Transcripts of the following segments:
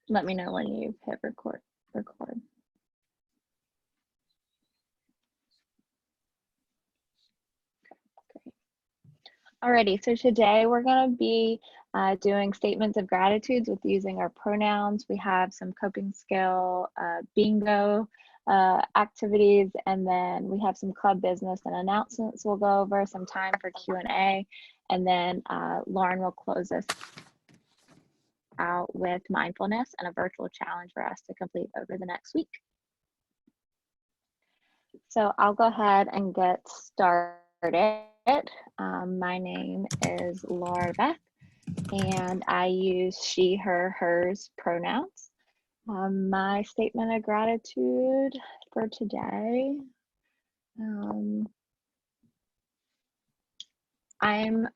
Let me know when you've hit record. Great. Alrighty, so today we're going to be doing statements of gratitudes with using our pronouns. We have some coping skill bingo activities, and then we have some club business and announcements we'll go over, some time for Q&A, and then Lauren will close us out with mindfulness and a virtual challenge for us to complete over the next week. So I'll go ahead and get started. My name is Laura Beth, and I use she, her, hers pronouns. My statement of gratitude for today, I'm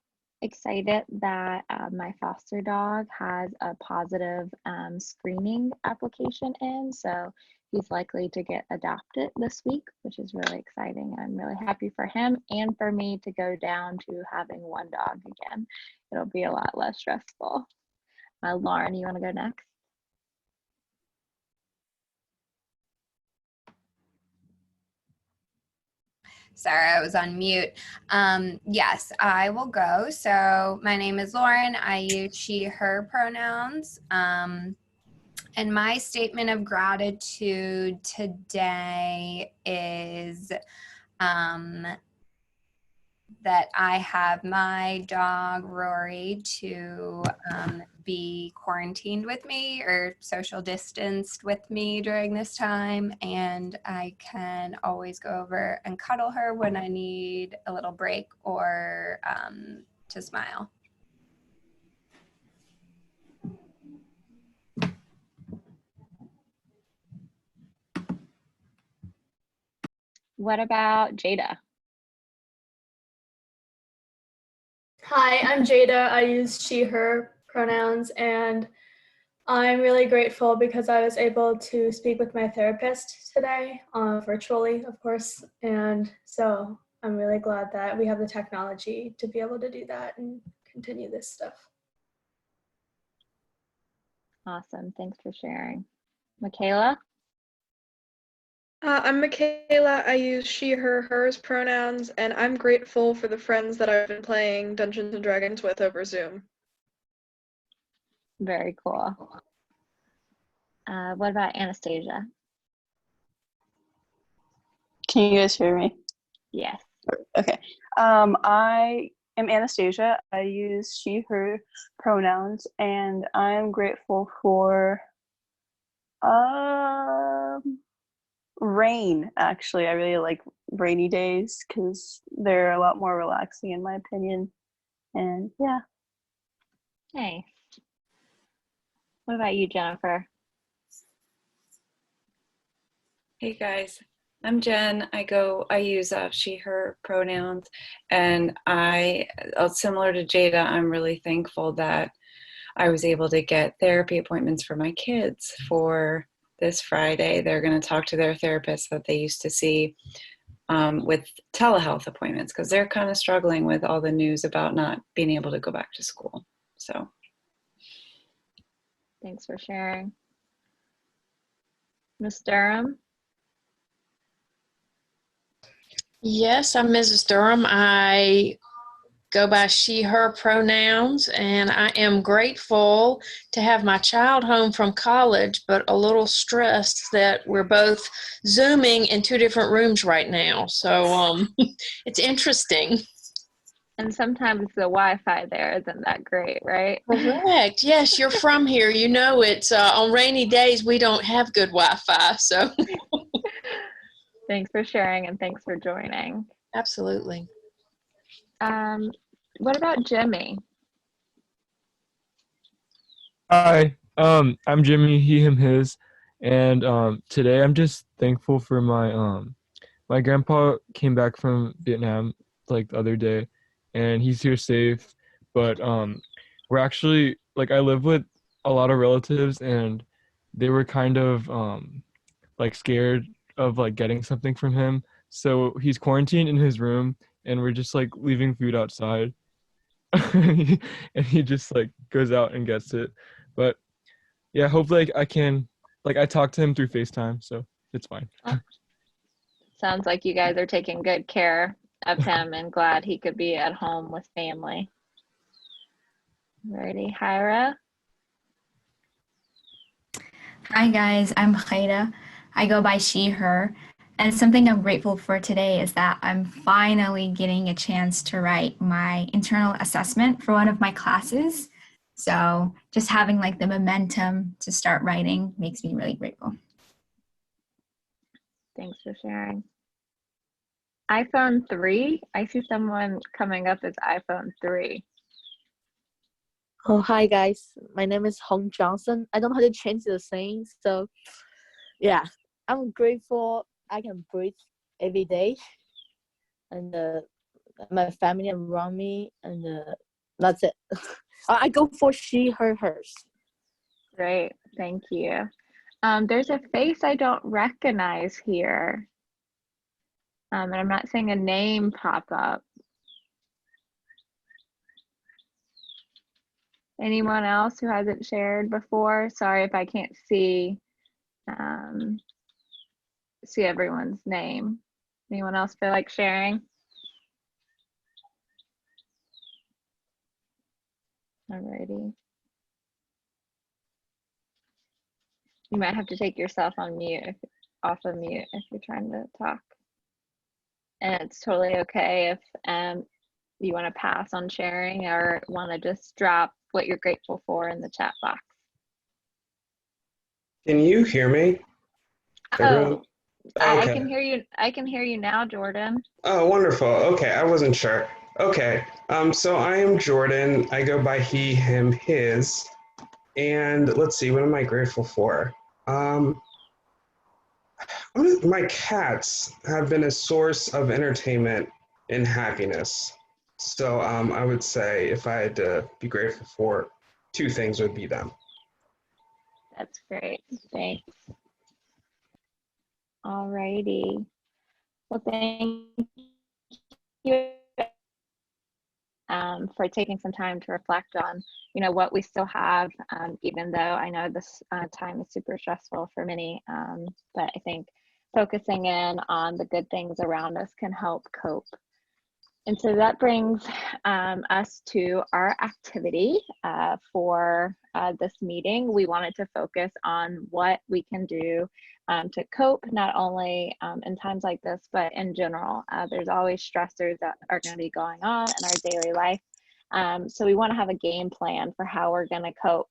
excited that my foster dog has a positive screening application in, so he's likely to get adopted this week, which is really exciting. I'm really happy for him and for me to go down to having one dog again. It'll be a lot less stressful. Lauren, you want to go next? Sorry, I was on mute. Yes, I will go. So my name is Lauren. I use she, her pronouns. And my statement of gratitude today is that I have my dog Rory to be quarantined with me or social distanced with me during this time, and I can always go over and cuddle her when I need a little break or to smile. What about Jada? Hi, I'm Jada. I use she, her pronouns, and I'm really grateful because I was able to speak with my therapist today, virtually, of course. And so I'm really glad that we have the technology to be able to do that and continue this stuff. Awesome, thanks for sharing. Michaela? I'm Michaela. I use she, her, hers pronouns, and I'm grateful for the friends that I've been playing Dungeons and Dragons with over Zoom. Very cool. What about Anastasia? Can you guys hear me? Yes. Okay. I am Anastasia. I use she, her pronouns, and I'm grateful for rain, actually. I really like rainy days because they're a lot more relaxing in my opinion. And yeah. Nice. What about you, Jennifer? Hey guys, I'm Jen. I use she, her pronouns, and similar to Jada, I'm really thankful that I was able to get therapy appointments for my kids for this Friday. They're going to talk to their therapist that they used to see with telehealth appointments because they're kind of struggling with all the news about not being able to go back to school. So, thanks for sharing. Ms. Durham? Yes, I'm Mrs. Durham. I go by she, her pronouns, and I am grateful to have my child home from college, but a little stressed that we're both Zooming in two different rooms right now. So it's interesting. And sometimes the Wi-Fi there isn't that great, right? Correct. Yes, you're from here. You know, it's on rainy days, we don't have good Wi-Fi. So thanks for sharing and thanks for joining. Absolutely. What about Jimmy? Hi, I'm Jimmy, he, him, his, and today I'm just thankful for my grandpa came back from Vietnam like the other day, and he's here safe. But we're actually I live with a lot of relatives, and they were kind of like scared of like getting something from him, so he's quarantined in his room, and we're just like leaving food outside. And he just like goes out and gets it. But yeah, hopefully I can, like, I talked to him through FaceTime, so it's fine. Sounds like you guys are taking good care of him and glad he could be at home with family. Alrighty, Hyra. Hi guys, I'm Khaira. I go by she, her. And something I'm grateful for today is that I'm finally getting a chance to write my internal assessment for one of my classes. So just having like the momentum to start writing makes me really grateful. Thanks for sharing. iPhone 3. I see someone coming up as iPhone 3. Oh, hi guys. My name is Hong Johnson. I don't know how to change the thing. So, yeah, I'm grateful I can breathe every day. And my family around me. And that's it. I go for she, her, hers. Great. Thank you. There's a face I don't recognize here. And I'm not seeing a name pop up. Anyone else who hasn't shared before? Sorry if I can't see everyone's name. Anyone else feel like sharing? Alrighty. You might have to take yourself on mute, off of mute if you're trying to talk. And it's totally okay if you want to pass on sharing or want to just drop what you're grateful for in the chat box. Can you hear me? Everyone? I Okay. can hear you. I can hear you now, Jordan. Oh, wonderful. Okay, I wasn't sure. Okay, so I am Jordan. I go by he, him, his. And let's see, what am I grateful for? My cats have been a source of entertainment and happiness. So I would say if I had to be grateful for two things would be them. That's great. Thanks. Alrighty. Well, thank you for taking some time to reflect on, what we still have, even though I know this time is super stressful for many. But I think focusing in on the good things around us can help cope. And so that brings us to our activity for this meeting. We wanted to focus on what we can do to cope, not only in times like this, but in general. There's always stressors that are going to be going on in our daily life. So we want to have a game plan for how we're going to cope.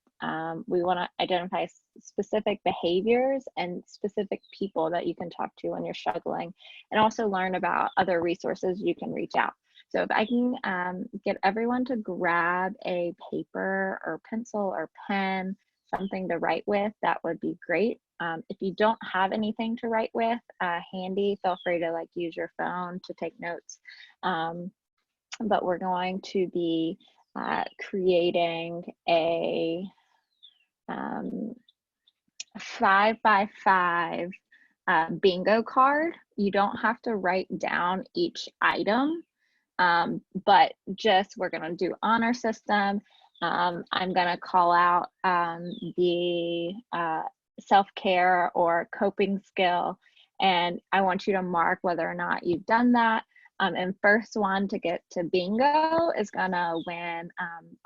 We want to identify specific behaviors and specific people that you can talk to when you're struggling, and also learn about other resources you can reach out. So if I can get everyone to grab a paper or pencil or pen, something to write with, that would be great. If you don't have anything to write with handy, feel free to use your phone to take notes. But we're going to be creating a 5x5 bingo card. You don't have to write down each item, but just we're going to do honor system. I'm going to call out the self-care or coping skill, and I want you to mark whether or not you've done that. And first one to get to bingo is going to win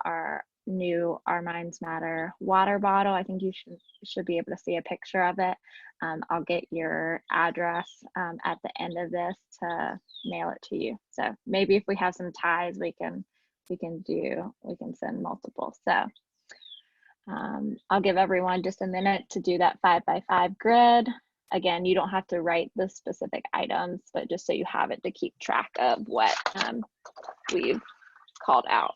our new Our Minds Matter water bottle. I think you should be able to see a picture of it. I'll get your address at the end of this to mail it to you. So maybe if we have some ties, we can send multiple. So I'll give everyone just a minute to do that 5x5 grid. Again, you don't have to write the specific items, but just so you have it to keep track of what we've called out.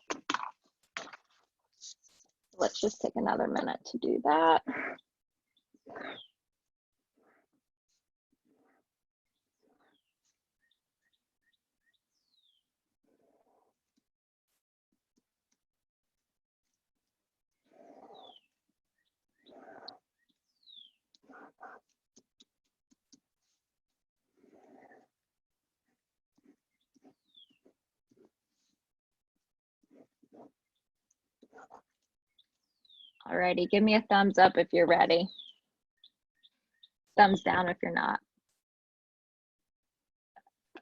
Let's just take another minute to do that. All Alrighty, give me a thumbs up if you're ready. Thumbs down if you're not.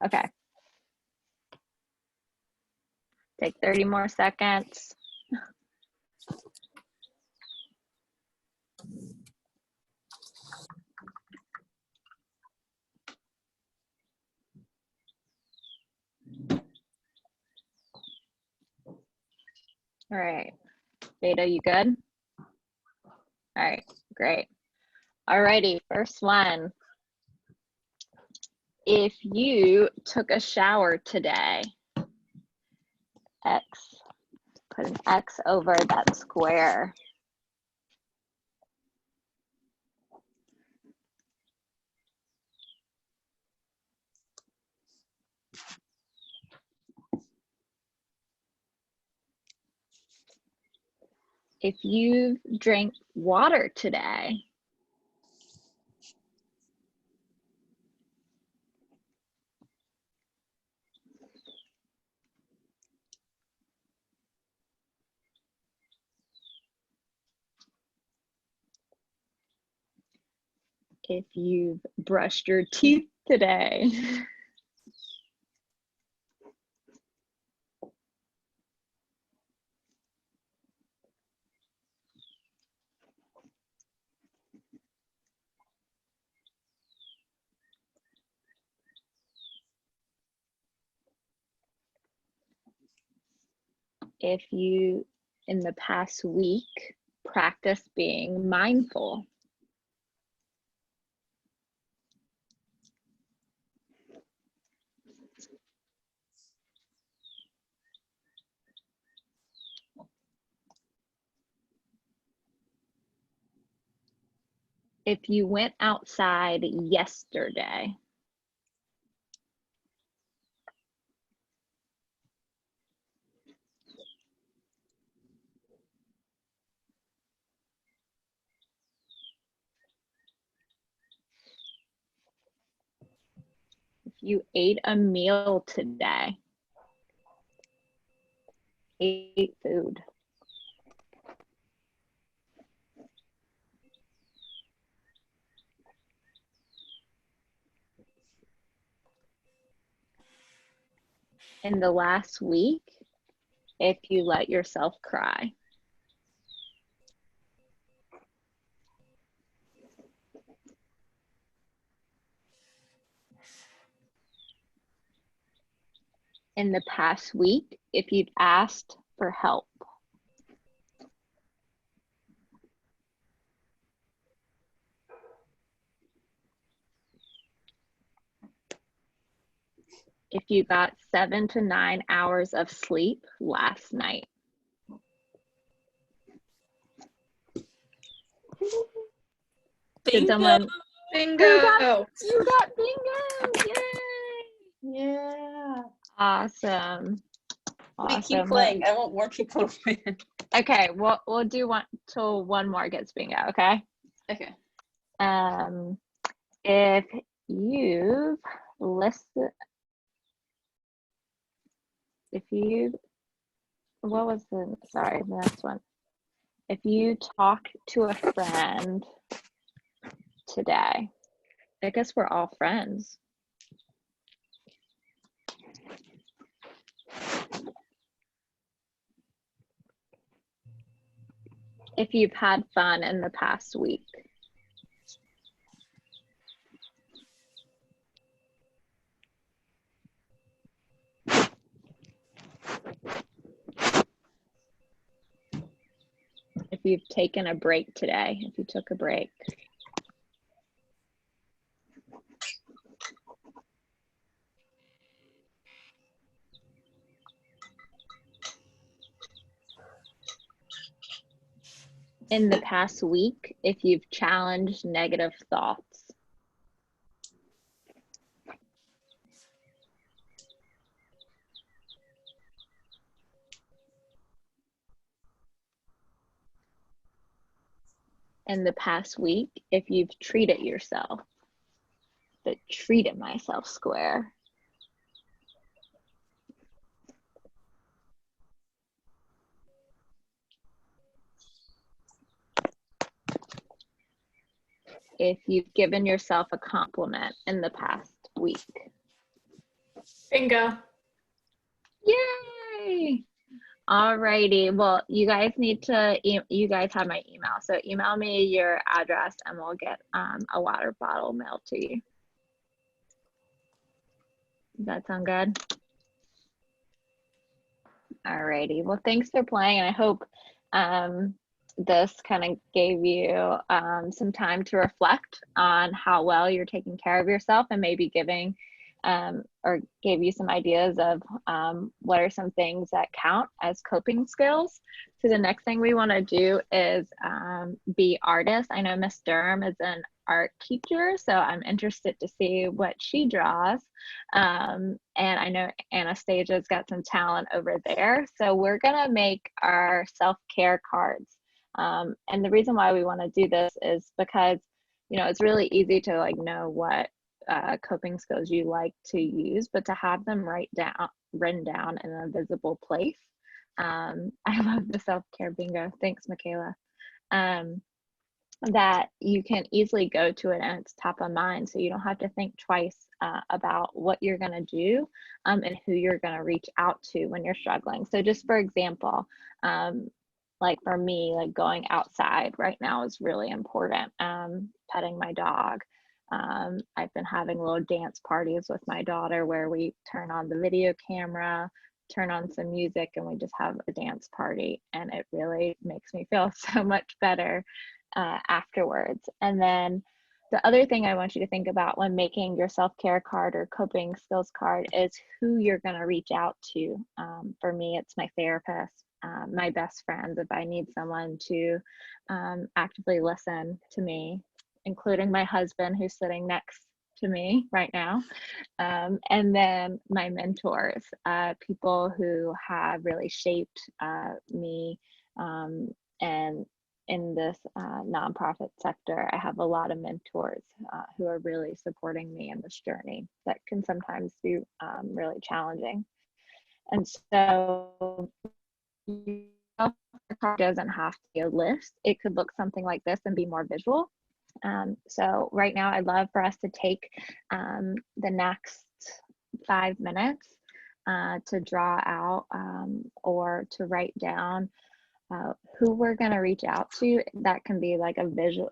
Okay. Take 30 more seconds. All right, Beta, you good? All right, great. All righty, first one. If you took a shower today, X, put an X over that square. If you drank water today, if you've brushed your teeth today, if you, in the past week, practice being mindful, if you went outside yesterday, if you ate a meal today, ate food, in the last week, if you let yourself cry. In the past week, if you've asked for help. If you got 7 to 9 hours of sleep last night. Did someone? Bingo! You got bingo! Yay! Yeah. Awesome. We keep playing. I want more people to win. Okay, we'll do one till one more gets bingo. Okay. Okay. If you've listened, what was the next one? If you talk to a friend today, I guess we're all friends. If you've had fun in the past week. If you've taken a break today, if you took a break. In the past week, if you've challenged negative thoughts. In the past week, if you've treated yourself. The treated myself square. if you've given yourself a compliment in the past week. Bingo. Yay! Alrighty, well, you guys need to, you guys have my email, so email me your address and we'll get a water bottle mailed to you. Does that sound good? Alrighty, well, thanks for playing, and I hope this kind of gave you some time to reflect on how well you're taking care of yourself, and maybe giving or gave you some ideas of what are some things that count as coping skills. So the next thing we want to do is be artists. I know Miss Durham is an art teacher, so I'm interested to see what she draws. And I know Anastasia's got some talent over there. So we're gonna make our self-care cards. And the reason why we want to do this is because, you know, it's really easy to like know what coping skills you like to use, but to have them written down in a visible place. I love the self-care bingo. Thanks, Michaela. That you can easily go to it and it's top of mind, so you don't have to think twice about what you're going to do and who you're going to reach out to when you're struggling. So just for example, like for me, like going outside right now is really important. Petting my dog. I've been having little dance parties with my daughter where we turn on the video camera, turn on some music, and we just have a dance party, and it really makes me feel so much better afterwards. And then the other thing I want you to think about when making your self-care card or coping skills card is who you're going to reach out to. For me, it's my therapist, my best friends, if I need someone to actively listen to me, including my husband who's sitting next to me right now, and then my mentors, people who have really shaped me, and in this nonprofit sector, I have a lot of mentors who are really supporting me in this journey that can sometimes be really challenging. And so your card doesn't have to be a list. It could look something like this and be more visual. So right now, I'd love for us to take the next 5 minutes to draw out or to write down who we're going to reach out to. That can be like a visual.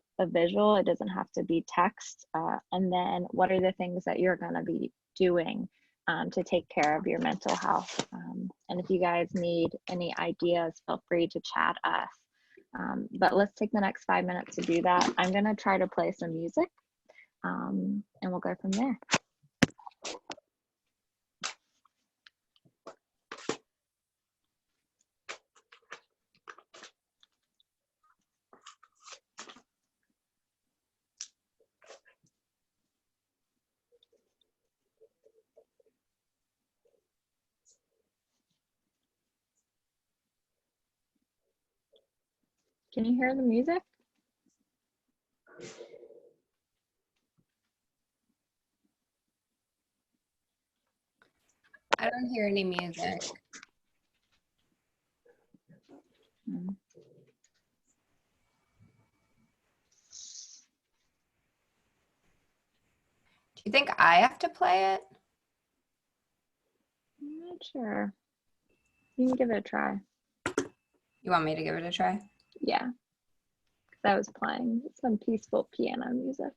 It doesn't have to be text. And then what are the things that you're going to be doing to take care of your mental health? And if you guys need any ideas, feel free to chat us. But let's take the next 5 minutes to do that. I'm going to try to play some music and we'll go from there. Can you hear the music? I don't hear any music. Hmm. Do you think I have to play it? I'm not sure. You can give it a try. You want me to give it a try? Yeah, because I was playing some peaceful piano music.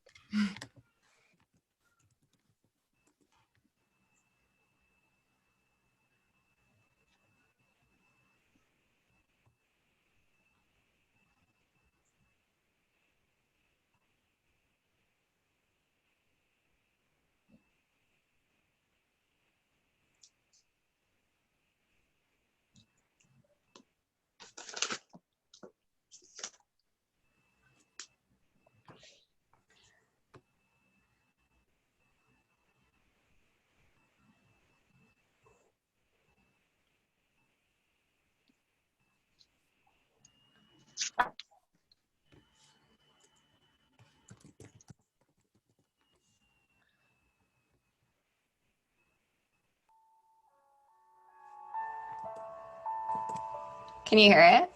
Can you hear it?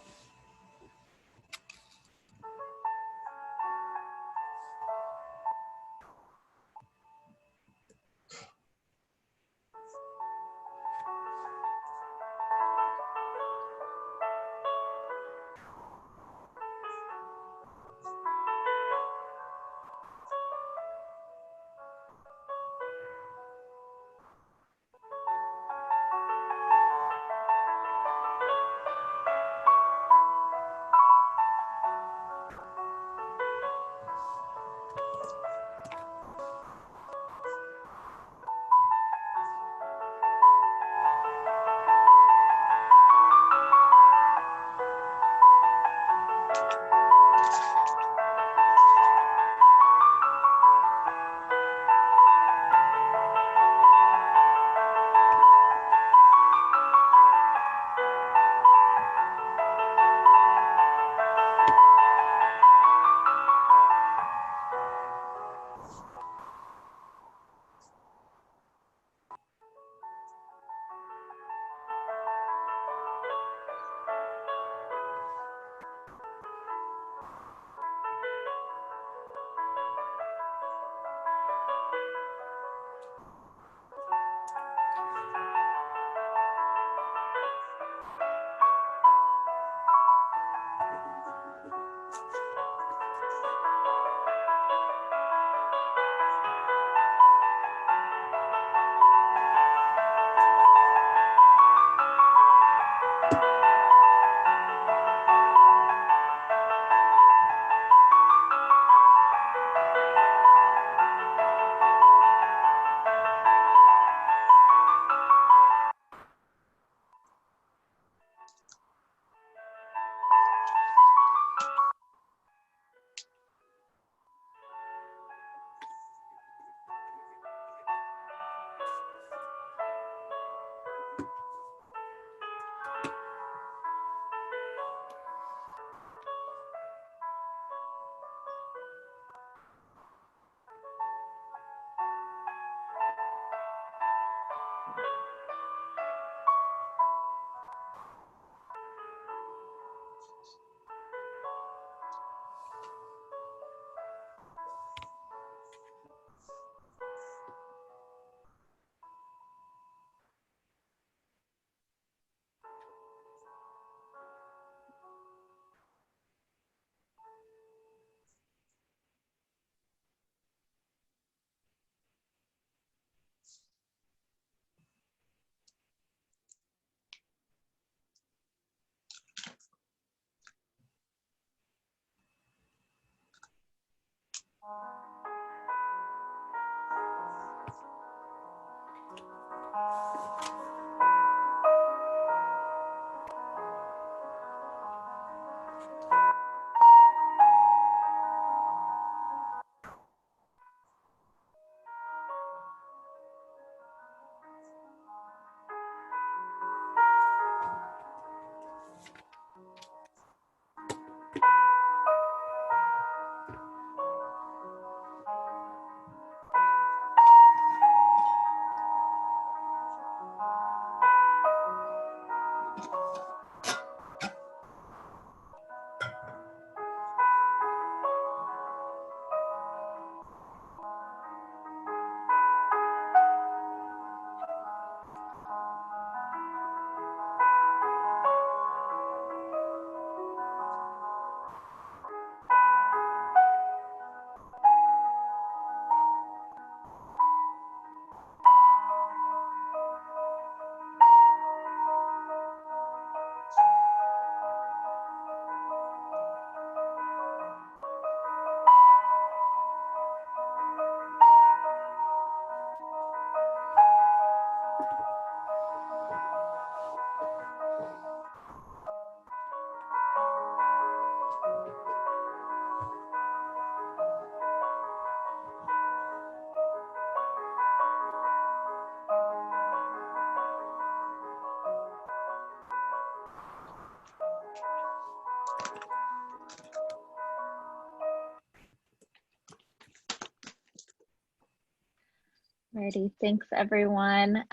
Alrighty, thanks everyone.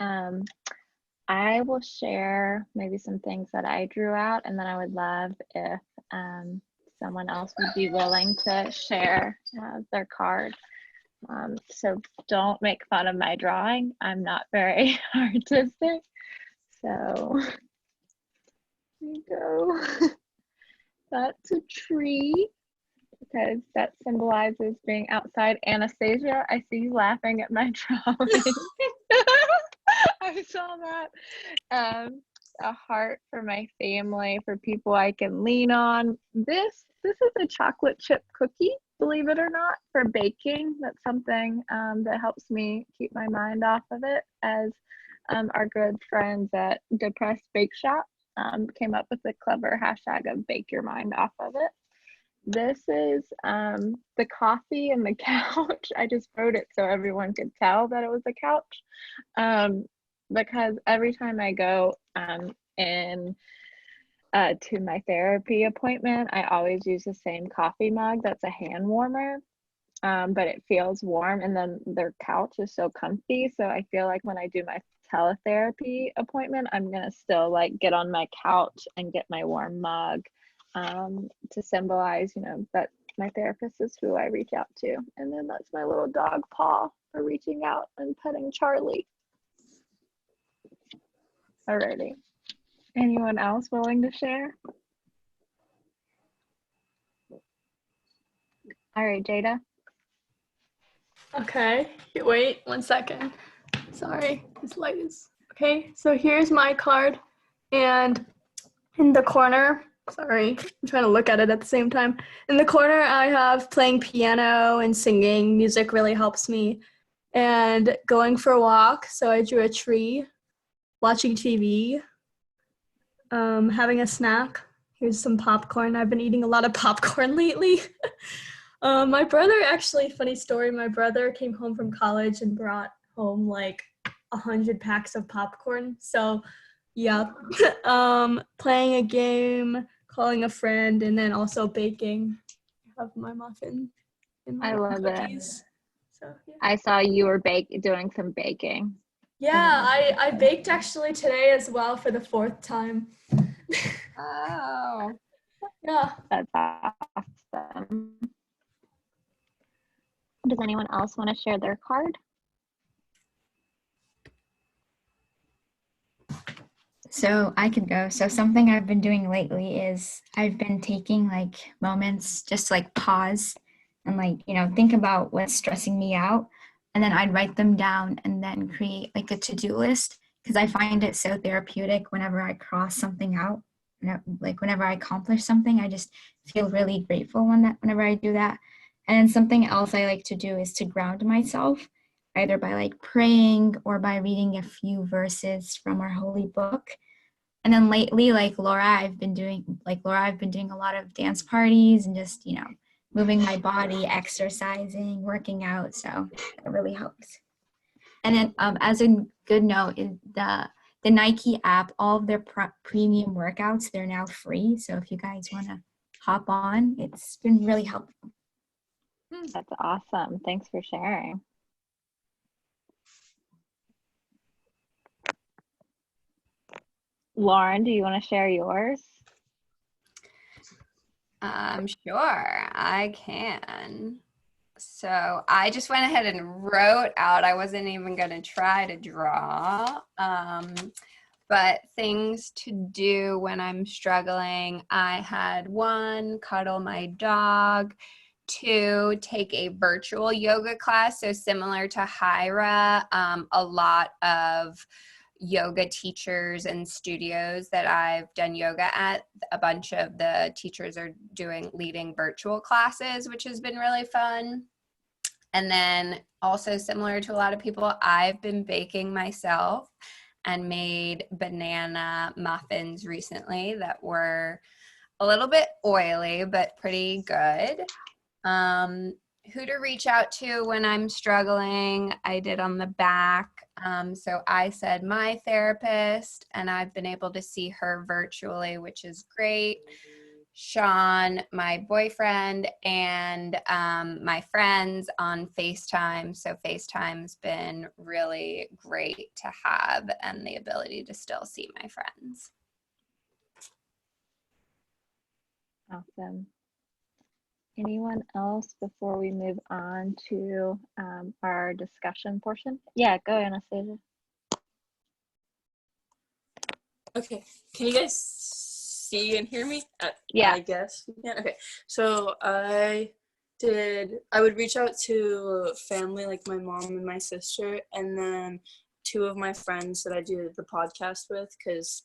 I will share maybe some things that I drew out, and then I would love if someone else would be willing to share their card. So don't make fun of my drawing. I'm not very artistic. So here you go. That's a tree, because that symbolizes being outside. Anastasia, I see you laughing at my drawing. I saw that. A heart for my family, for people I can lean on. This is a chocolate chip cookie, believe it or not, for baking. That's something that helps me keep my mind off of it, as our good friends at Depressed Bake Shop came up with the clever hashtag of bake your mind off of it. This is the coffee and the couch. I just wrote it so everyone could tell that it was a couch, because every time I go in to my therapy appointment, I always use the same coffee mug that's a hand warmer, but it feels warm, and then their couch is so comfy. So I feel like when I do my teletherapy appointment, I'm gonna still like get on my couch and get my warm mug, to symbolize, you know, that my therapist is who I reach out to. And then that's my little dog paw for reaching out and petting Charlie. Alrighty. Anyone else willing to share? All right, Jada. Okay, wait 1 second. Sorry, this light is, okay, so here's my card, and in the corner, sorry, I'm trying to look at it at the same time. In the corner, I have playing piano and singing. Music really helps me. And going for a walk, so I drew a tree, watching TV, having a snack. Here's some popcorn. I've been eating a lot of popcorn lately. My brother, actually, funny story, my brother came home from college and brought home like 100 packs of popcorn. So yeah, playing a game, calling a friend, and then also baking. I have my muffin and my I love cookies. it. So, yeah. I saw you were doing some baking. Yeah, I baked actually today as well for the 4th time. Oh. Yeah. That's awesome. Does anyone else want to share their card? So I could go. So something I've been doing lately is I've been taking like moments, just like pause and like, you know, think about what's stressing me out. And then I'd write them down and then create like a to-do list, because I find it so therapeutic whenever I cross something out. Like whenever I accomplish something, I just feel really grateful whenever I do that. And then something else I like to do is to ground myself, either by like praying or by reading a few verses from our holy book. And then lately, like Laura, I've been doing a lot of dance parties and just, moving my body, exercising, working out. So that really helps. And then as a good note, is the Nike app, all of their premium workouts, they're now free. So if you guys want to hop on, it's been really helpful. That's awesome. Thanks for sharing. Lauren, do you want to share yours? Sure, I can. So I just went ahead and wrote out, I wasn't even going to try to draw, but things to do when I'm struggling. I had 1, cuddle my dog, 2, take a virtual yoga class. So similar to Hyra, a lot of yoga teachers and studios that I've done yoga at, a bunch of the teachers are leading virtual classes, which has been really fun. And then also similar to a lot of people, I've been baking myself and made banana muffins recently that were a little bit oily, but pretty good. Who to reach out to when I'm struggling, I did on the back. So I said my therapist, and I've been able to see her virtually, which is great. Sean, my boyfriend, and my friends on FaceTime. So FaceTime's been really great to have, and the ability to still see my friends. Awesome. Anyone else before we move on to our discussion portion? Yeah, go Anastasia. Okay, can you guys see and hear me? Yeah. I guess. Yeah. Okay. So I would reach out to family like my mom and my sister, and then 2 of my friends that I do the podcast with, because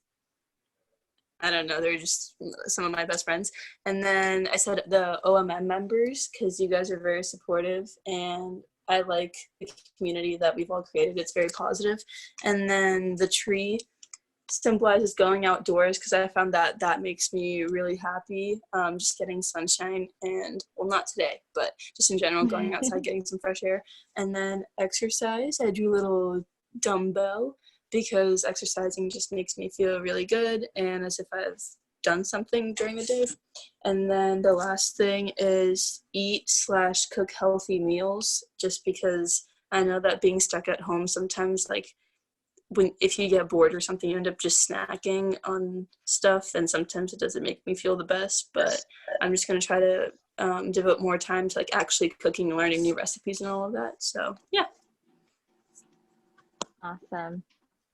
I don't know, they're just some of my best friends. And then I said the OMM members, because you guys are very supportive and I like the community that we've all created. It's very positive. And then the tree symbolizes going outdoors, because I found that that makes me really happy, just getting sunshine, and well, not today, but just in general, going outside, getting some fresh air. And then exercise, I do a little dumbbell, because exercising just makes me feel really good and as if I've done something during the day. And then the last thing is eat/cook healthy meals, just because I know that being stuck at home sometimes, like if you get bored or something, you end up just snacking on stuff, and sometimes it doesn't make me feel the best. But I'm just going to try to devote more time to like actually cooking and learning new recipes and all of that. So yeah. Awesome.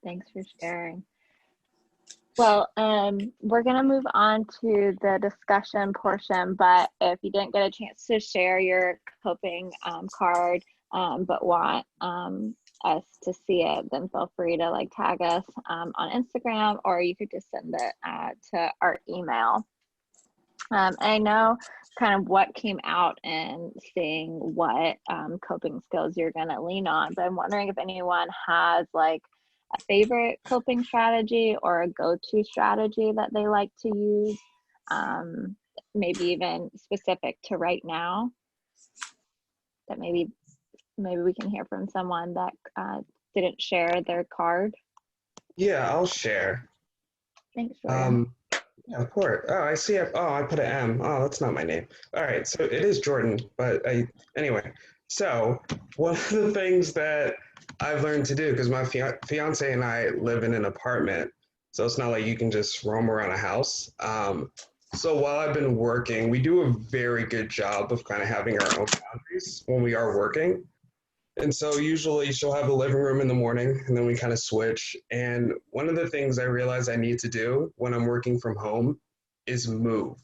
Thanks for sharing. Well, we're going to move on to the discussion portion, but if you didn't get a chance to share your coping card, but want us to see it, then feel free to like tag us on Instagram, or you could just send it to our email. I know kind of what came out in seeing what coping skills you're going to lean on, but I'm wondering if anyone has like a favorite coping strategy or a go-to strategy that they like to use, maybe even specific to right now, that maybe we can hear from someone that didn't share their card. Yeah, I'll share. Thanks, Jordan. Yeah, of course. Oh, I see. I put an M. Oh, that's not my name. All right, so it is Jordan, but anyway. So one of the things that I've learned to do, because my fiance and I live in an apartment, so it's not like you can just roam around a house. So while I've been working, we do a very good job of kind of having our own boundaries when we are working. And so usually she'll have the living room in the morning, and then we kind of switch. And one of the things I realize I need to do when I'm working from home is move.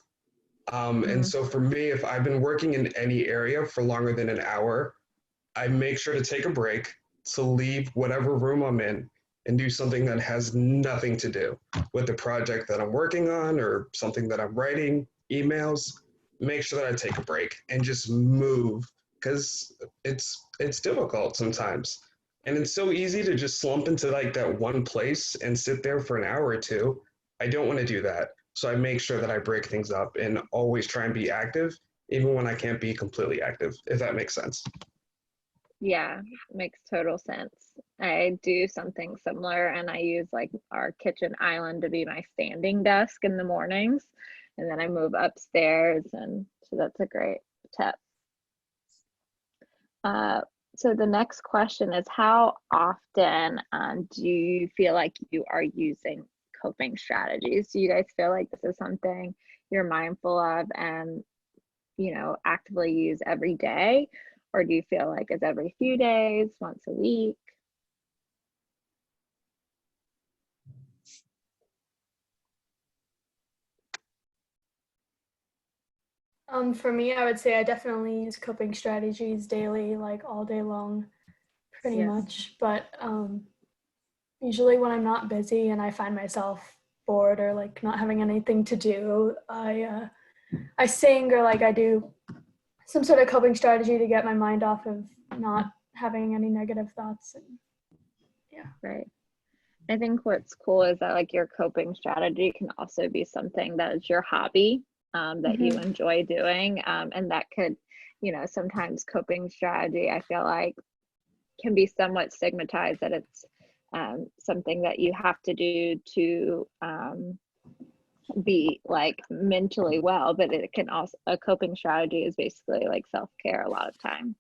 And so for me, if I've been working in any area for longer than an hour, I make sure to take a break, to leave whatever room I'm in and do something that has nothing to do with the project that I'm working on or something that I'm writing, emails. make sure that I take a break and just move because it's difficult sometimes. And it's so easy to just slump into like that one place and sit there for an hour or two. I don't want to do that. So I make sure that I break things up and always try and be active, even when I can't be completely active, if that makes sense. Yeah, makes total sense. I do something similar and I use like our kitchen island to be my standing desk in the mornings. And then I move upstairs, and so that's a great tip. Uh, so the next question is, how often do you feel like you are using coping strategies? Do you guys feel like this is something you're mindful of and, actively use every day? Or do you feel like it's every few days, once a week? For me, I would say I definitely use coping strategies daily, like all day long, pretty Yeah. much. But usually when I'm not busy and I find myself bored or like not having anything to do, I sing or like I do some sort of coping strategy to get my mind off of not having any negative thoughts. And yeah. Right. I think what's cool is that like your coping strategy can also be something that is your hobby, that you enjoy doing. And that could, sometimes coping strategy, I feel like, can be somewhat stigmatized, that it's something that you have to do to be like mentally well, but it can also, a coping strategy is basically like self-care a lot of time.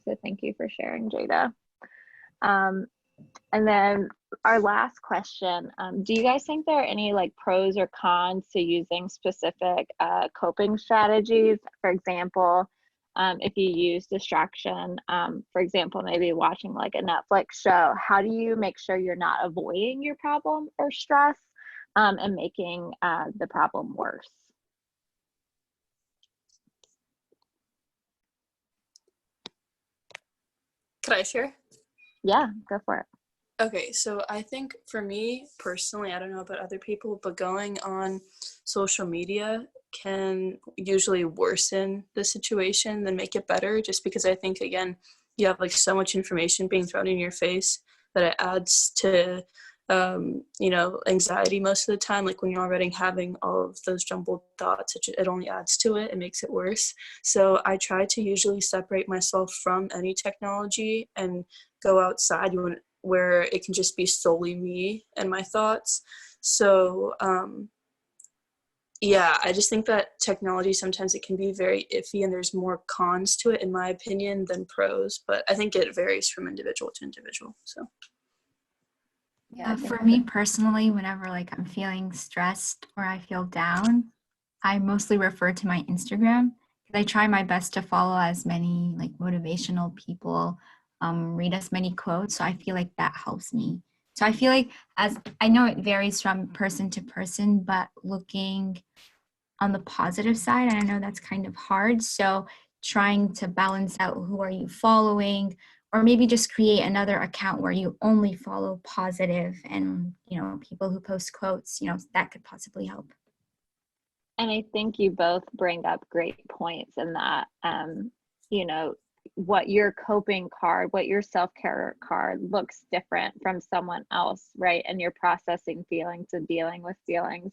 So thank you for sharing, Jada. And then our last question, do you guys think there are any like pros or cons to using specific coping strategies? For example, if you use distraction, for example, maybe watching like a Netflix show, how do you make sure you're not avoiding your problem or stress and making the problem worse? Could I share? Yeah, go for it. Okay, so I think for me personally, I don't know about other people, but going on social media can usually worsen the situation than make it better, just because I think, again, you have like so much information being thrown in your face that it adds to anxiety most of the time. Like when you're already having all of those jumbled thoughts, it only adds to it and makes it worse. So I try to usually separate myself from any technology and go outside where it can just be solely me and my thoughts. So yeah, I just think that technology sometimes it can be very iffy and there's more cons to it in my opinion than pros, but I think it varies from individual to individual. So Yeah, For me personally, whenever like I'm feeling stressed or I feel down, I mostly refer to my Instagram because I try my best to follow as many like motivational people, read as many quotes. So I feel like that helps me. So I feel like, as I know it varies from person to person, but looking on the positive side, and I know that's kind of hard. So trying to balance out who are you following, or maybe just create another account where you only follow positive and people who post quotes, that could possibly help. And I think you both bring up great points in that, what your coping card, what your self-care card looks different from someone else, right? And you're processing feelings and dealing with feelings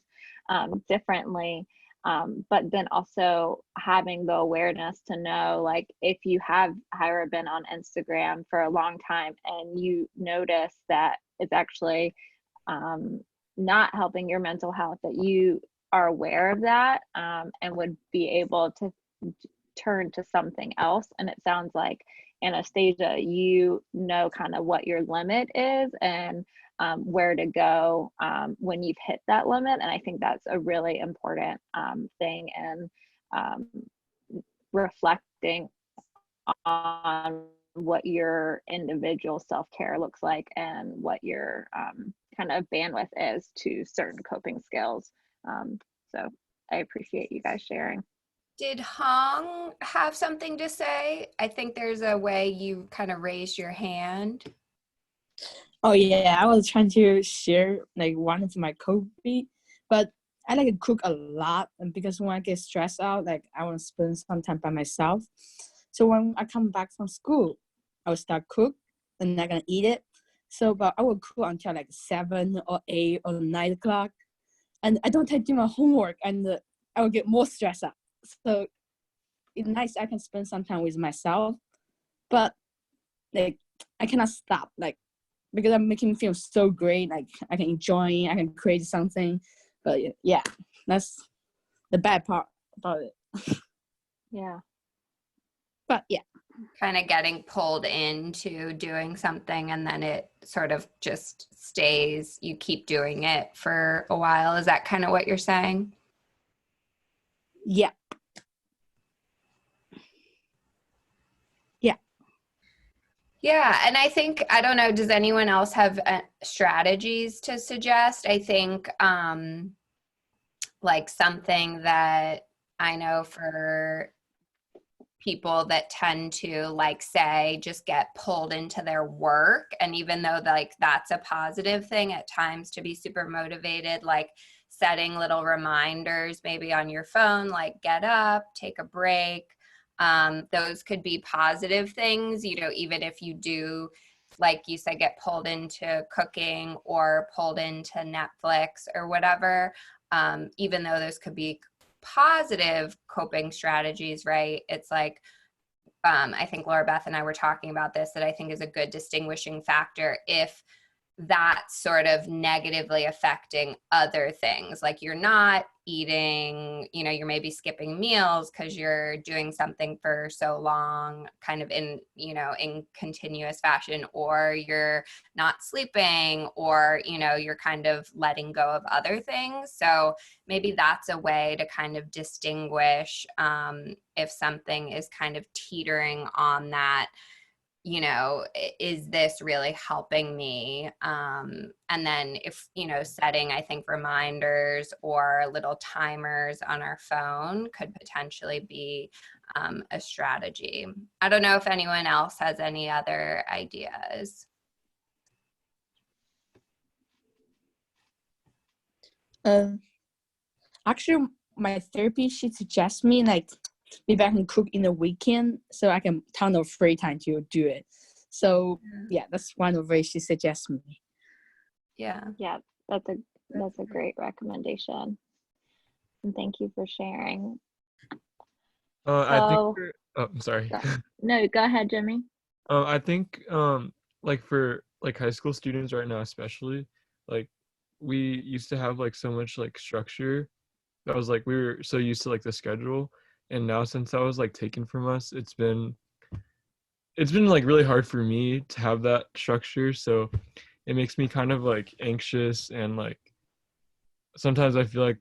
differently. But then also having the awareness to know, like, if you have Hyra been on Instagram for a long time and you notice that it's actually not helping your mental health, that you are aware of that and would be able to turn to something else. And it sounds like, Anastasia, you know kind of what your limit is and where to go when you've hit that limit. And I think that's a really important thing, and reflecting on what your individual self-care looks like and what your kind of bandwidth is to certain coping skills. So I appreciate you guys sharing. Did Hong have something to say? I think there's a way you kind of raised your hand. Oh yeah, I was trying to share like one of my copy, but I like to cook a lot, and because when I get stressed out, like I want to spend some time by myself. So when I come back from school, I will start cook, and I'm gonna eat it. So, but I will cook until like 7 or 8 or 9 o'clock, and I don't take do my homework, and I will get more stressed out. So it's nice I can spend some time with myself, but like I cannot stop, like because I'm making me feel so great. Like I can enjoy, I can create something. But yeah, that's the bad part about it. Yeah. But yeah. Kind of getting pulled into doing something and then it sort of just stays, you keep doing it for a while. Is that kind of what you're saying? Yeah. Yeah. Yeah, and I think, I don't know, does anyone else have strategies to suggest? I think like something that I know for people that tend to, like, say, just get pulled into their work, and even though like that's a positive thing at times to be super motivated, like setting little reminders maybe on your phone, like get up, take a break, those could be positive things, you know, even if you do, like you said, get pulled into cooking or pulled into Netflix or whatever, even though those could be positive coping strategies, right? It's like, I think Laura Beth and I were talking about this, that I think is a good distinguishing factor if that's sort of negatively affecting other things. Like you're not eating, you know, you're maybe skipping meals because you're doing something for so long, kind of in, you know, in continuous fashion, or you're not sleeping, or, you know, you're kind of letting go of other things. So maybe that's a way to kind of distinguish if something is kind of teetering on that, you know, is this really helping me? And then if, you know, setting, I think, reminders or little timers on our phone could potentially be a strategy. I don't know if anyone else has any other ideas. Actually, my therapy, she suggests me like maybe I can cook in the weekend so I can ton of free time to do it. So yeah, that's one of the ways she suggests me. Yeah. Yeah, that's a great recommendation. And thank you for sharing. I think I'm sorry. No, go ahead, Jimmy. I think like for like high school students right now especially, like we used to have like so much like structure. That was like we were so used to like the schedule, and now since that was like taken from us, it's been like really hard for me to have that structure. So it makes me kind of like anxious, and like sometimes I feel like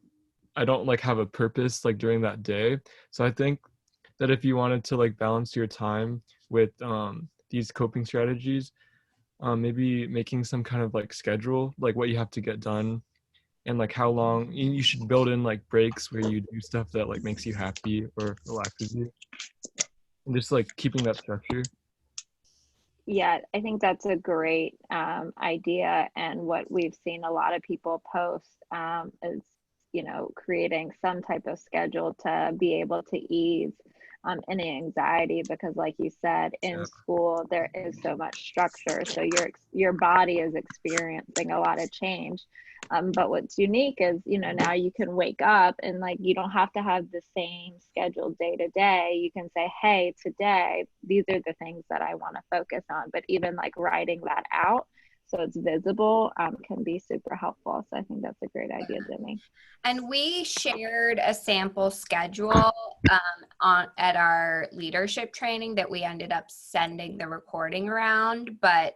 I don't like have a purpose like during that day. So I think that if you wanted to like balance your time with these coping strategies, maybe making some kind of like schedule, like what you have to get done, and like how long you should build in like breaks where you do stuff that like makes you happy or relaxes you, and just like keeping that structure. Yeah, I think that's a great idea. And what we've seen a lot of people post is, you know, creating some type of schedule to be able to ease any anxiety, because like you said, in school, there is so much structure. So your body is experiencing a lot of change. But what's unique is, you know, now you can wake up and like you don't have to have the same schedule day to day. You can say, hey, today, these are the things that I want to focus on. But even like writing that out so it's visible can be super helpful. So I think that's a great idea, Jimmy. And we shared a sample schedule at our leadership training that we ended up sending the recording around, but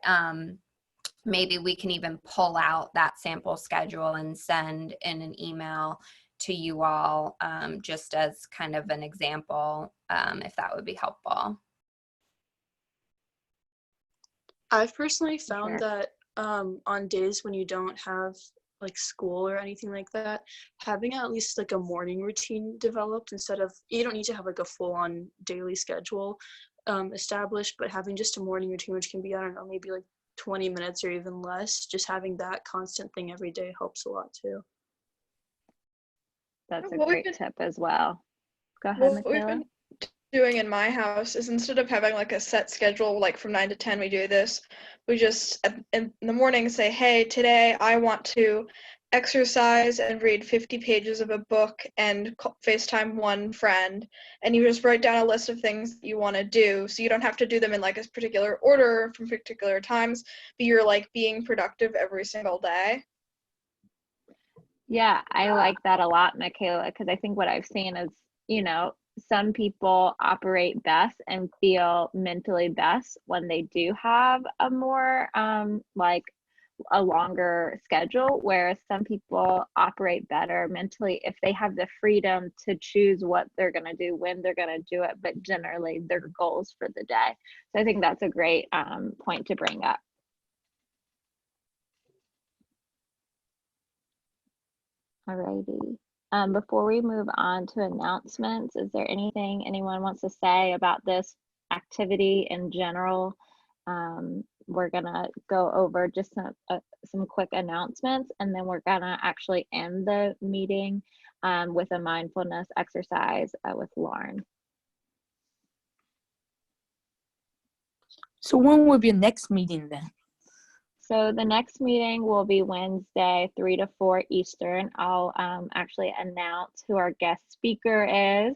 maybe we can even pull out that sample schedule and send in an email to you all, just as kind of an example, if that would be helpful. I've personally found that on days when you don't have like school or anything like that, having at least like a morning routine developed, instead of, you don't need to have like a full-on daily schedule established, but having just a morning routine, which can be, I don't know, maybe like 20 minutes or even less, just having that constant thing every day helps a lot too. That's a What we've great been, tip as well. Go ahead, what we've Michaela. been doing in my house is instead of having like a set schedule, like from 9 to 10 we do this, we just in the morning say, hey, today I want to exercise and read 50 pages of a book and FaceTime one friend, and you just write down a list of things that you want to do, so you don't have to do them in like a particular order from particular times, but you're like being productive every single day. Yeah, I like that a lot, Michaela, because I think what I've seen is, some people operate best and feel mentally best when they do have a more like a longer schedule, whereas some people operate better mentally if they have the freedom to choose what they're going to do, when they're going to do it, but generally their goals for the day. So I think that's a great point to bring up. Alrighty. Before we move on to announcements, is there anything anyone wants to say about this activity in general? We're gonna go over just some quick announcements, and then we're gonna actually end the meeting with a mindfulness exercise with Lauren. So when will be the next meeting then? So the next meeting will be Wednesday, 3 to 4 Eastern. I'll actually announce who our guest speaker is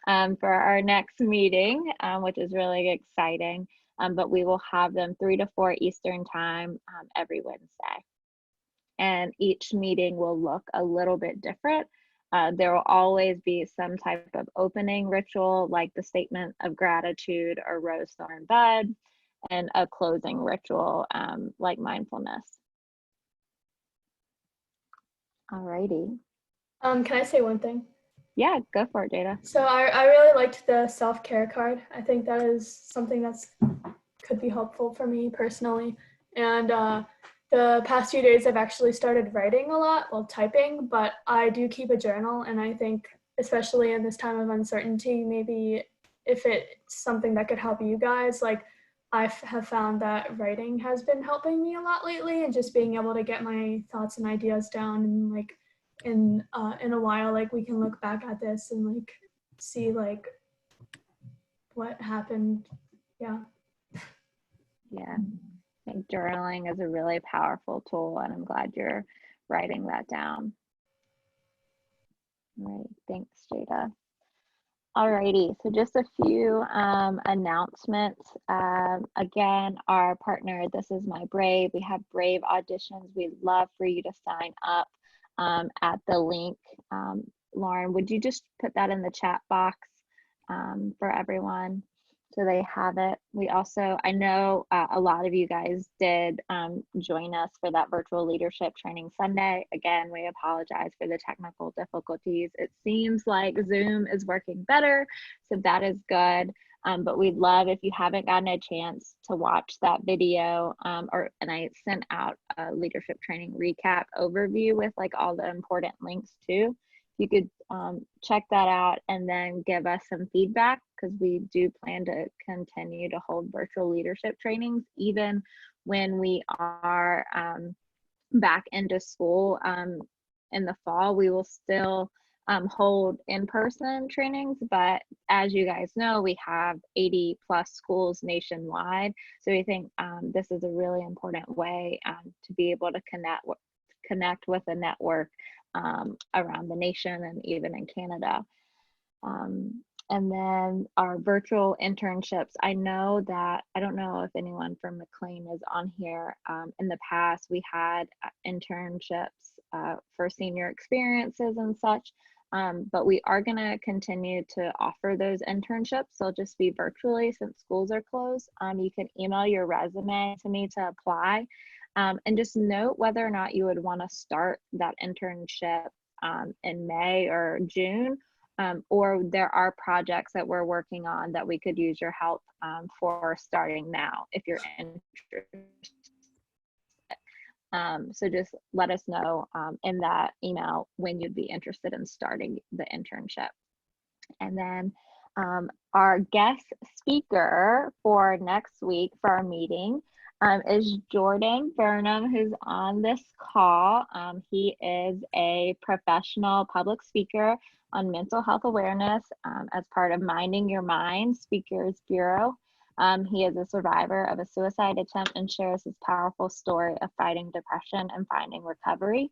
for our next meeting, which is really exciting. But we will have them 3 to 4 Eastern time every Wednesday. And each meeting will look a little bit different. There will always be some type of opening ritual, like the statement of gratitude or rose, thorn, bud, and a closing ritual like mindfulness. Alrighty. Can I say one thing? Yeah, go for it, Jada. So I really liked the self-care card. I think that is something that's could be helpful for me personally. And the past few days I've actually started writing a lot, well, typing, but I do keep a journal. And I think especially in this time of uncertainty, maybe if it's something that could help you guys, like I have found that writing has been helping me a lot lately, and just being able to get my thoughts and ideas down, and like in a while, like we can look back at this and like see like what happened. Yeah. Yeah, I think journaling is a really powerful tool, and I'm glad you're writing that down. All right, thanks, Jada. Alrighty, so just a few announcements. Again, our partner, This Is My Brave. We have Brave auditions. We'd love for you to sign up at the link. Lauren, would you just put that in the chat box for everyone so they have it? We also, I know a lot of you guys did join us for that virtual leadership training Sunday. Again, we apologize for the technical difficulties. It seems like Zoom is working better, so that is good. But we'd love if you haven't gotten a chance to watch that video, and I sent out a leadership training recap overview with like all the important links too. You could check that out and then give us some feedback, because we do plan to continue to hold virtual leadership trainings even when we are back into school in the fall. We will still hold in-person trainings, but as you guys know, we have 80 plus schools nationwide. So we think this is a really important way to be able to connect with a network around the nation and even in Canada. And then our virtual internships. I know that, I don't know if anyone from McLean is on here. In the past, we had internships for senior experiences and such, but we are going to continue to offer those internships. They'll just be virtually since schools are closed. You can email your resume to me to apply. And just note whether or not you would want to start that internship in May or June, or there are projects that we're working on that we could use your help for starting now if you're interested. So just let us know in that email when you'd be interested in starting the internship. And then our guest speaker for next week for our meeting is Jordan Burnham, who's on this call. He is a professional public speaker on mental health awareness as part of Minding Your Mind Speakers Bureau. He is a survivor of a suicide attempt and shares his powerful story of fighting depression and finding recovery.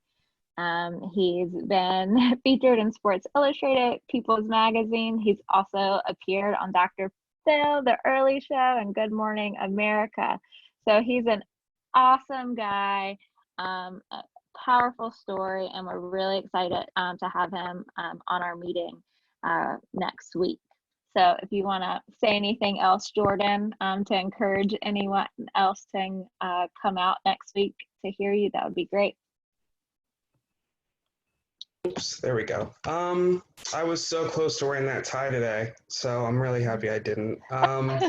He's been featured in Sports Illustrated, People's Magazine. He's also appeared on Dr. Phil, The Early Show, and Good Morning America. So he's an awesome guy, a powerful story, and we're really excited to have him on our meeting next week. So if you want to say anything else, Jordan, to encourage anyone else to come out next week to hear you, that would be great. Oops, there we go. I was so close to wearing that tie today, so I'm really happy I didn't. No,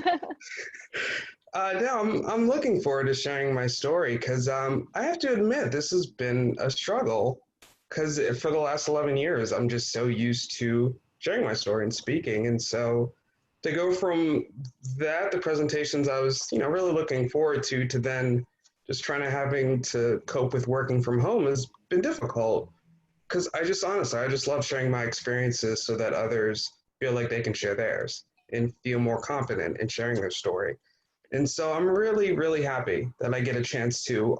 I'm looking forward to sharing my story because I have to admit this has been a struggle because for the last 11 years I'm just so used to sharing my story and speaking, and so to go from that, the presentations I was really looking forward to then just having to cope with working from home has been difficult. Because I just love sharing my experiences so that others feel like they can share theirs and feel more confident in sharing their story. And so I'm really, really happy that I get a chance to,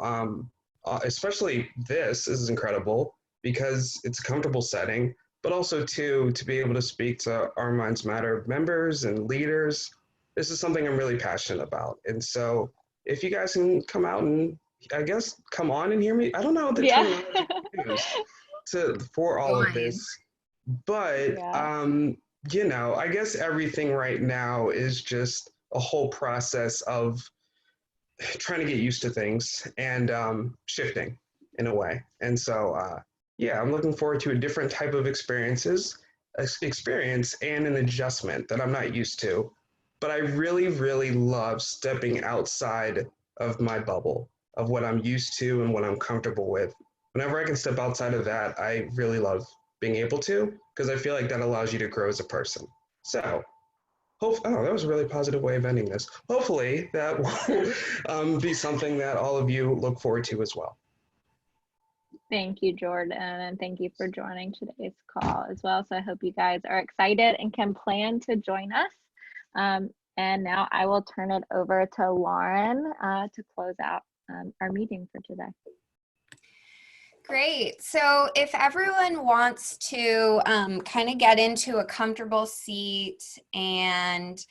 especially this is incredible because it's a comfortable setting, but also to be able to speak to Our Minds Matter members and leaders. This is something I'm really passionate about. And so if you guys can come out and I guess come on and hear me, I don't know the terminology to use for all of this, but I guess everything right now is just a whole process of trying to get used to things and shifting in a way. And so I'm looking forward to a different type of experience and an adjustment that I'm not used to. But I really, really love stepping outside of my bubble of what I'm used to and what I'm comfortable with. Whenever I can step outside of that, I really love being able to because I feel like that allows you to grow as a person. So, that was a really positive way of ending this. Hopefully, that will be something that all of you look forward to as well. Thank you, Jordan, and thank you for joining today's call as well. So I hope you guys are excited and can plan to join us. And now I will turn it over to Lauren to close out our meeting for today. Great. So if everyone wants to kind of get into a comfortable seat and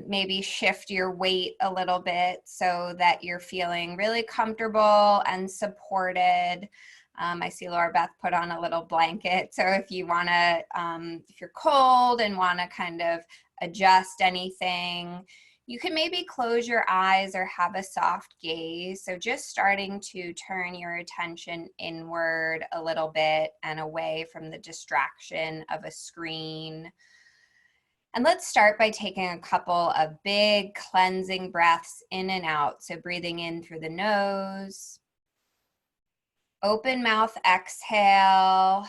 maybe shift your weight a little bit so that you're feeling really comfortable and supported. I see Laura Beth put on a little blanket. So if you want to, if you're cold and want to kind of adjust anything, you can maybe close your eyes or have a soft gaze. So just starting to turn your attention inward a little bit and away from the distraction of a screen. And let's start by taking a couple of big cleansing breaths in and out. So breathing in through the nose. Open mouth, exhale.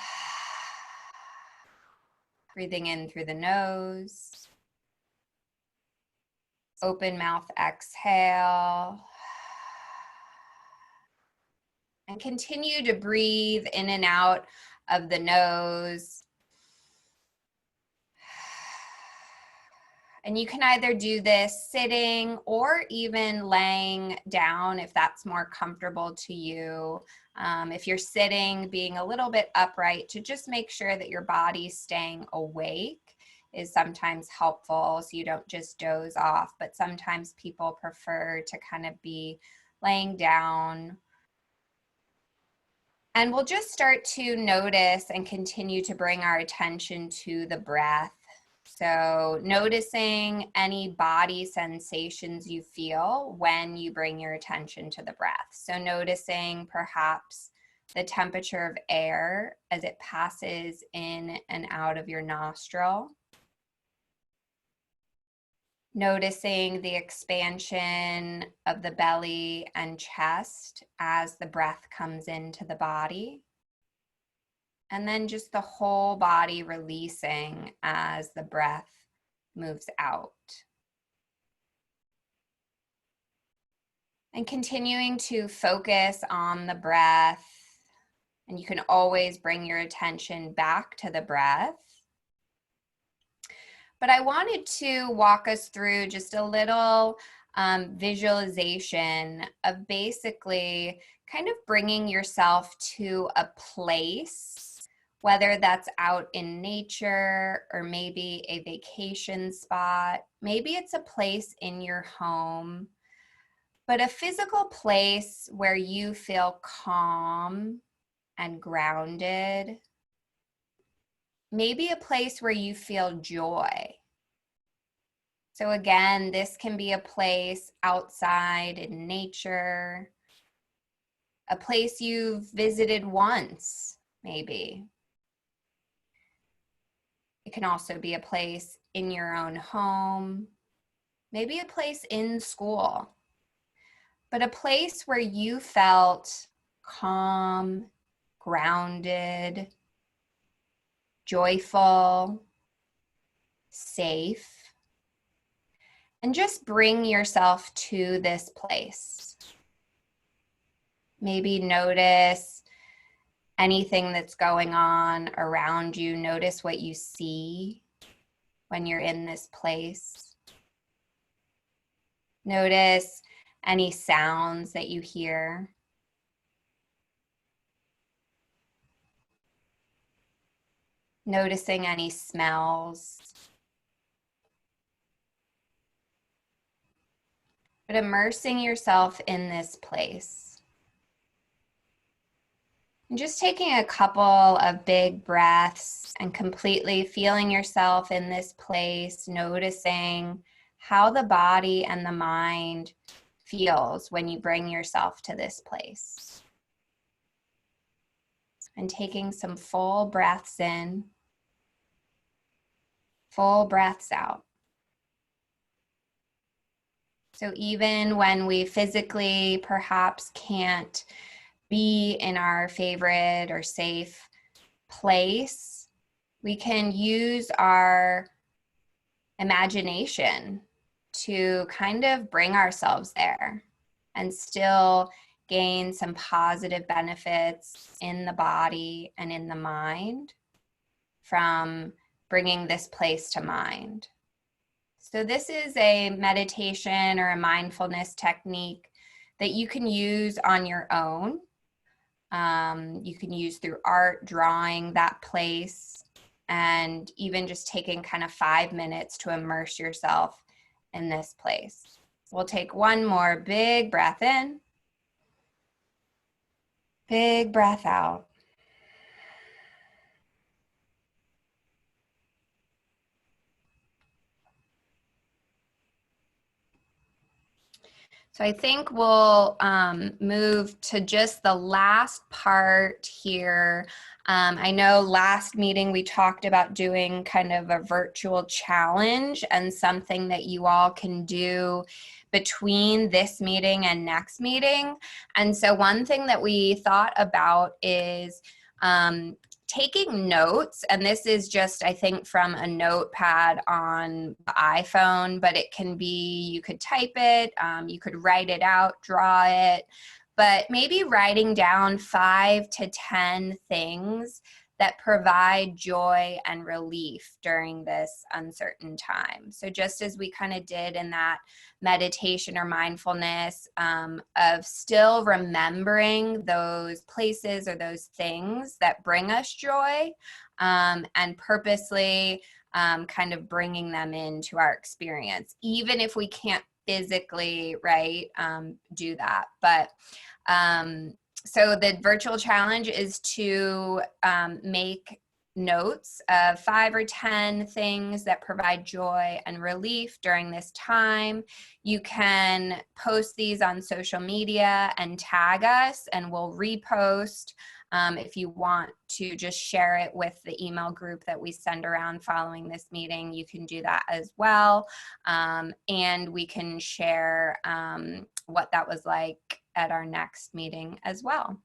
Breathing in through the nose. Open mouth, exhale. And continue to breathe in and out of the nose. And you can either do this sitting or even laying down if that's more comfortable to you. If you're sitting, being a little bit upright to just make sure that your body's staying awake is sometimes helpful so you don't just doze off, but sometimes people prefer to kind of be laying down. And we'll just start to notice and continue to bring our attention to the breath. So noticing any body sensations you feel when you bring your attention to the breath. So noticing perhaps the temperature of air as it passes in and out of your nostril. Noticing the expansion of the belly and chest as the breath comes into the body. And then just the whole body releasing as the breath moves out. And continuing to focus on the breath. And you can always bring your attention back to the breath. But I wanted to walk us through just a little visualization of basically kind of bringing yourself to a place, whether that's out in nature or maybe a vacation spot. Maybe it's a place in your home, but a physical place where you feel calm and grounded. Maybe a place where you feel joy. So again, this can be a place outside in nature, a place you've visited once, maybe. It can also be a place in your own home, maybe a place in school, but a place where you felt calm, grounded, joyful, safe. And just bring yourself to this place. Maybe notice anything that's going on around you. Notice what you see when you're in this place. Notice any sounds that you hear. Noticing any smells. But immersing yourself in this place. And just taking a couple of big breaths and completely feeling yourself in this place, noticing how the body and the mind feels when you bring yourself to this place. And taking some full breaths in, full breaths out. So even when we physically perhaps can't be in our favorite or safe place, we can use our imagination to kind of bring ourselves there and still gain some positive benefits in the body and in the mind from bringing this place to mind. So this is a meditation or a mindfulness technique that you can use on your own. You can use through art, drawing that place, and even just taking kind of 5 minutes to immerse yourself in this place. We'll take one more big breath in, big breath out. So I think we'll move to just the last part here. I know last meeting we talked about doing kind of a virtual challenge and something that you all can do between this meeting and next meeting. And so one thing that we thought about is taking notes, and this is just, I think, from a notepad on the iPhone, but it can be, you could type it, you could write it out, draw it, but maybe writing down 5 to 10 things that provide joy and relief during this uncertain time. So just as we kind of did in that meditation or mindfulness of still remembering those places or those things that bring us joy and purposely kind of bringing them into our experience, even if we can't physically, right, do that. But so the virtual challenge is to make notes of 5 or 10 things that provide joy and relief during this time. You can post these on social media and tag us, and we'll repost. If you want to just share it with the email group that we send around following this meeting, you can do that as well. And we can share what that was like at our next meeting as well.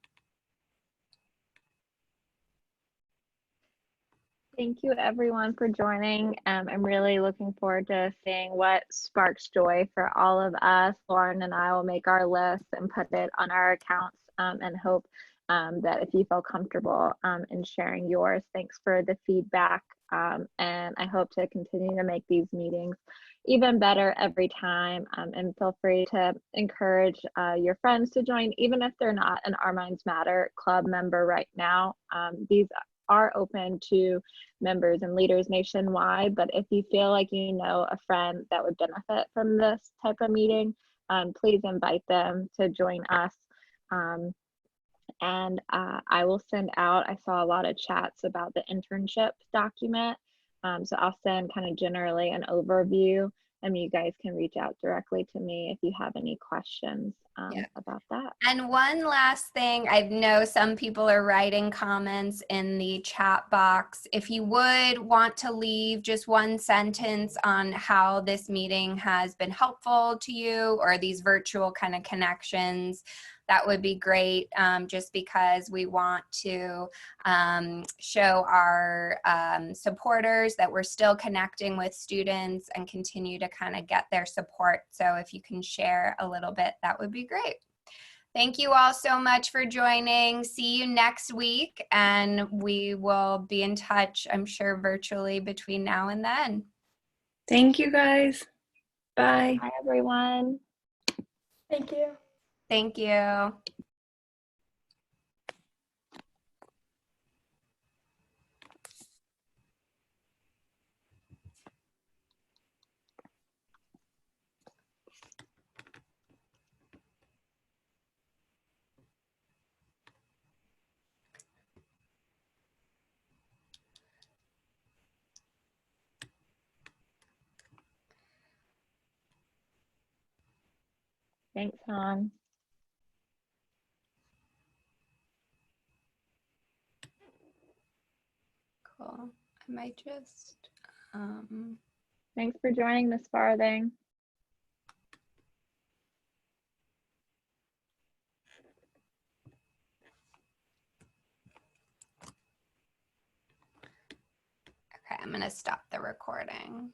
Thank you everyone for joining. I'm really looking forward to seeing what sparks joy for all of us. Lauren and I will make our list and put it on our accounts and hope that if you feel comfortable in sharing yours, thanks for the feedback. And I hope to continue to make these meetings even better every time. And feel free to encourage your friends to join, even if they're not an Our Minds Matter club member right now. These are open to members and leaders nationwide, but if you feel like you know a friend that would benefit from this type of meeting, please invite them to join us. And I will send out, I saw a lot of chats about the internship document. So I'll send kind of generally an overview, and you guys can reach out directly to me if you have any questions about that. And one last thing, I know some people are writing comments in the chat box. If you would want to leave just one sentence on how this meeting has been helpful to you, or these virtual kind of connections, that would be great, just because we want to show our supporters that we're still connecting with students and continue to kind of get their support. So if you can share a little bit, that would be great. Thank you all so much for joining. See you next week, and we will be in touch, I'm sure, virtually between now and then. Thank you, guys. Bye. Bye, everyone. Thank you. Thank you. Thanks, Han. Cool. I might just, Thanks for joining, Miss Farthing. okay, I'm gonna stop the recording.